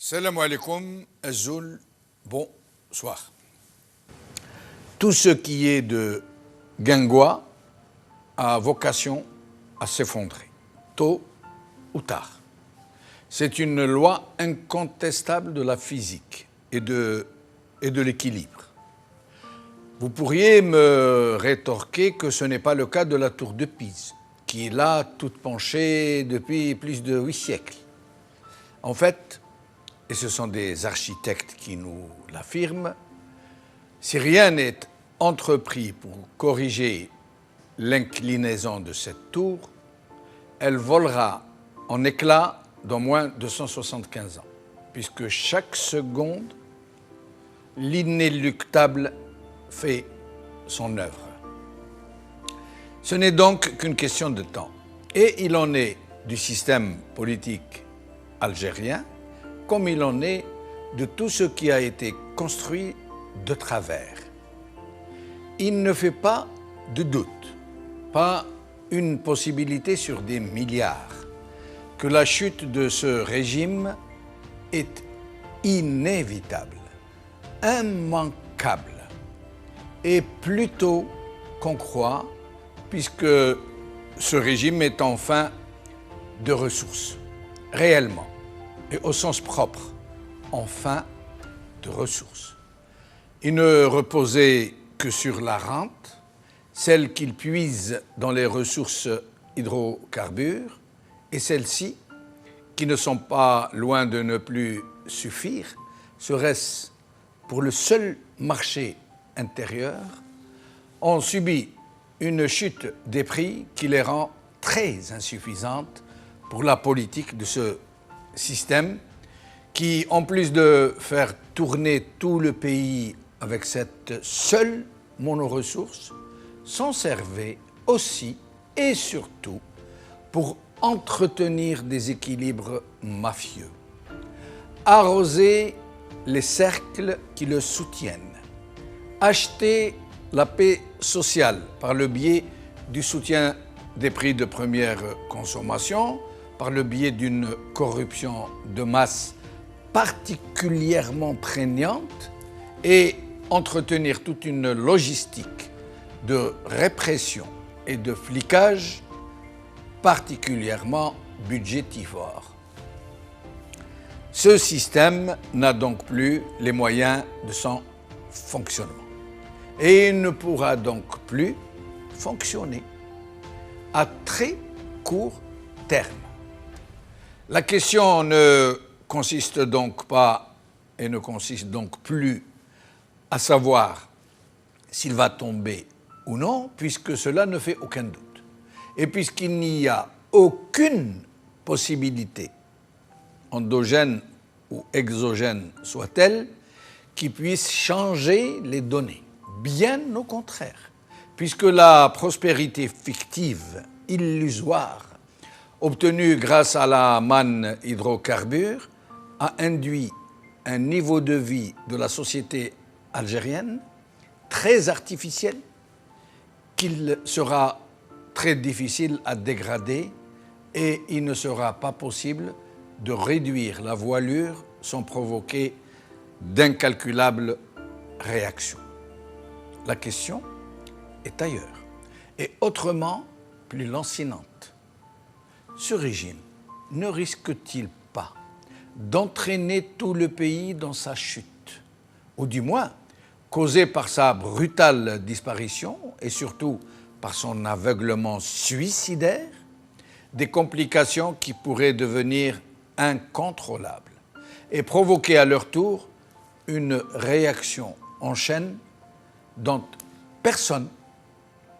Salam alaikum, Azul, bonsoir. Tout ce qui est de Guingois a vocation à s'effondrer, tôt ou tard. C'est une loi incontestable de la physique et de l'équilibre. Vous pourriez me rétorquer que ce n'est pas le cas de la tour de Pise, qui est là toute penchée depuis plus de 8 siècles. En fait, et ce sont des architectes qui nous l'affirment, si rien n'est entrepris pour corriger l'inclinaison de cette tour, elle volera en éclats dans moins de 175 ans, puisque chaque seconde, l'inéluctable fait son œuvre. Ce n'est donc qu'une question de temps. Et il en est du système politique algérien, comme il en est de tout ce qui a été construit de travers. Il ne fait pas de doute, pas une possibilité sur des milliards, que la chute de ce régime est inévitable, immanquable, et plutôt qu'on croit, puisque ce régime est enfin de ressources, réellement, et au sens propre, enfin de ressources. Il ne reposait que sur la rente, celle qu'il puise dans les ressources hydrocarbures, et celles-ci, qui ne sont pas loin de ne plus suffire, serait-ce pour le seul marché intérieur, ont subi une chute des prix qui les rend très insuffisantes pour la politique de ce système qui, en plus de faire tourner tout le pays avec cette seule monoressource, s'en servait aussi et surtout pour entretenir des équilibres mafieux, arroser les cercles qui le soutiennent, acheter la paix sociale par le biais du soutien des prix de première consommation, par le biais d'une corruption de masse particulièrement prégnante et entretenir toute une logistique de répression et de flicage particulièrement budgétivore. Ce système n'a donc plus les moyens de son fonctionnement et il ne pourra donc plus fonctionner à très court terme. La question ne consiste donc pas et ne consiste donc plus à savoir s'il va tomber ou non, puisque cela ne fait aucun doute. Et puisqu'il n'y a aucune possibilité, endogène ou exogène soit-elle, qui puisse changer les données. Bien au contraire, puisque la prospérité fictive, illusoire, obtenue grâce à la manne hydrocarbure, a induit un niveau de vie de la société algérienne très artificiel qu'il sera très difficile à dégrader et il ne sera pas possible de réduire la voilure sans provoquer d'incalculables réactions. La question est ailleurs et autrement plus lancinante. Ce régime ne risque-t-il pas d'entraîner tout le pays dans sa chute, ou du moins causé par sa brutale disparition et surtout par son aveuglement suicidaire, des complications qui pourraient devenir incontrôlables et provoquer à leur tour une réaction en chaîne dont personne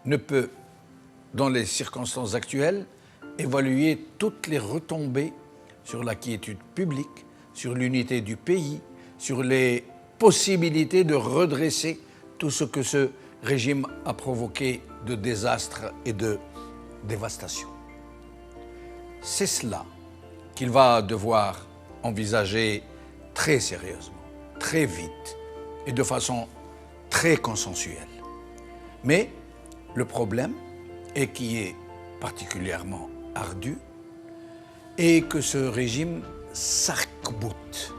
ne peut, dans les circonstances actuelles, évaluer toutes les retombées sur la quiétude publique, sur l'unité du pays, sur les possibilités de redresser tout ce que ce régime a provoqué de désastres et de dévastation. C'est cela qu'il va devoir envisager très sérieusement, très vite et de façon très consensuelle. Mais le problème, et qui est particulièrement ardu, est que ce régime s'arc-boute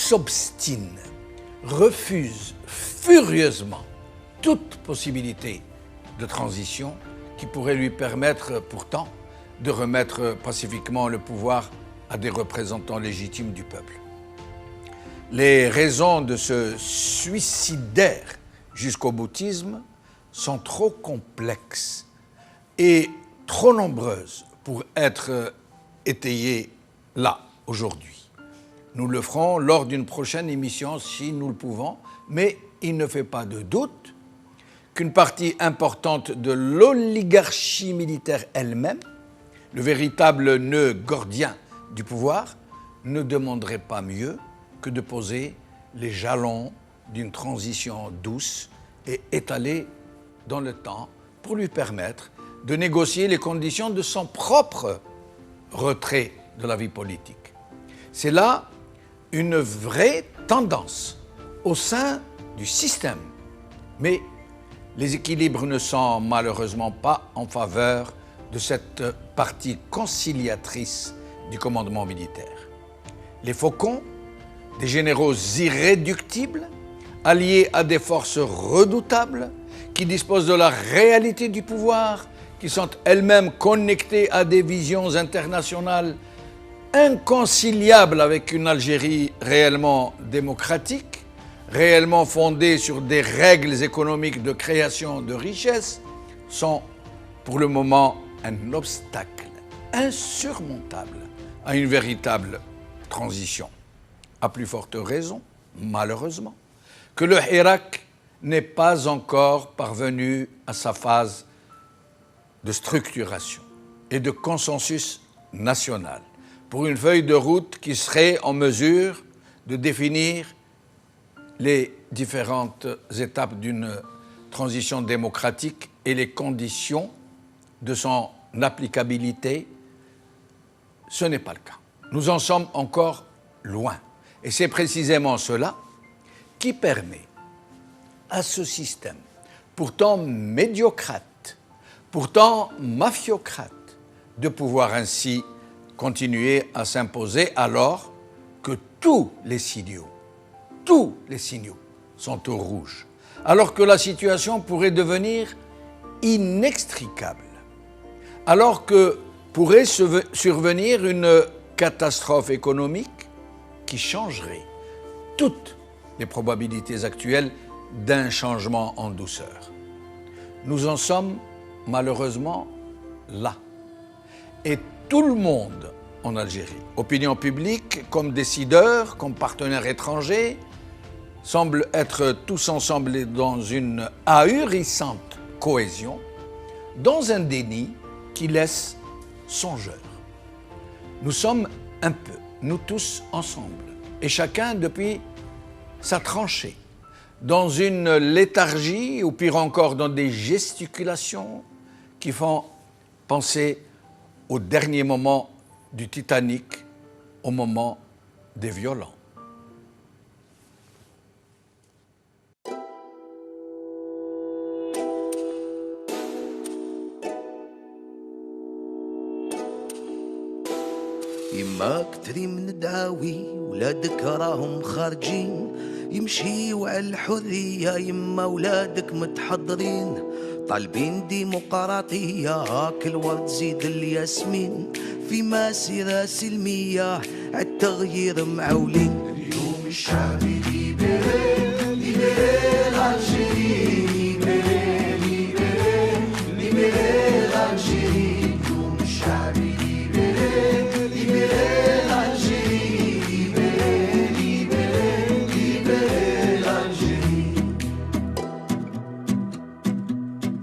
s'obstine, refuse furieusement toute possibilité de transition qui pourrait lui permettre pourtant de remettre pacifiquement le pouvoir à des représentants légitimes du peuple. Les raisons de ce suicidaire jusqu'au boutisme sont trop complexes et trop nombreuses pour être étayées là, aujourd'hui. Nous le ferons lors d'une prochaine émission si nous le pouvons, mais il ne fait pas de doute qu'une partie importante de l'oligarchie militaire elle-même, le véritable nœud gordien du pouvoir, ne demanderait pas mieux que de poser les jalons d'une transition douce et étalée dans le temps pour lui permettre de négocier les conditions de son propre retrait de la vie politique. C'est là une vraie tendance au sein du système, mais les équilibres ne sont malheureusement pas en faveur de cette partie conciliatrice du commandement militaire. Les faucons, des généraux irréductibles, alliés à des forces redoutables, qui disposent de la réalité du pouvoir, qui sont elles-mêmes connectées à des visions internationales inconciliables avec une Algérie réellement démocratique, réellement fondée sur des règles économiques de création de richesses, sont pour le moment un obstacle insurmontable à une véritable transition. À plus forte raison, malheureusement, que le Hirak n'est pas encore parvenu à sa phase de structuration et de consensus national pour une feuille de route qui serait en mesure de définir les différentes étapes d'une transition démocratique et les conditions de son applicabilité. Ce n'est pas le cas. Nous en sommes encore loin. Et c'est précisément cela qui permet à ce système, pourtant médiocrate, pourtant mafiocrate, de pouvoir ainsi continuer à s'imposer alors que tous les signaux sont au rouge, alors que la situation pourrait devenir inextricable, alors que pourrait survenir une catastrophe économique qui changerait toutes les probabilités actuelles d'un changement en douceur. Nous en sommes malheureusement là. Et tout le monde en Algérie, opinion publique, comme décideurs, comme partenaires étrangers, semblent être tous ensemble dans une ahurissante cohésion, dans un déni qui laisse songeur. Nous sommes un peu, nous tous ensemble, et chacun depuis sa tranchée, dans une léthargie, ou pire encore dans des gesticulations qui font penser au dernier moment du Titanic, au moment des violents. يما كتري من داوي ولادك راهم خارجين يمشيوا على الحرية يما ولادك متحضرين طالبين ديمقراطية هاك الورد زيد الياسمين في مسيرة سلمية عالتغيير معولين اليوم الشعبي ليبري ليبري الجيري ليبري ليبري ليبري الجيري اليوم الشعبي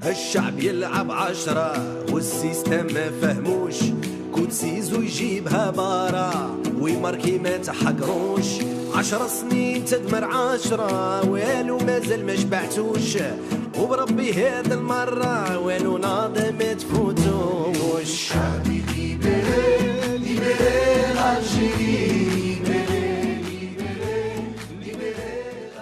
الشعب يلعب 10 والسيستم ما فهموش كوتسيزو يجيبها بارا ويماركي ما تحقروش 10 سنين تدمر 10 والو مازال ما شبعتوش وبربي هذا المرة والو ناضر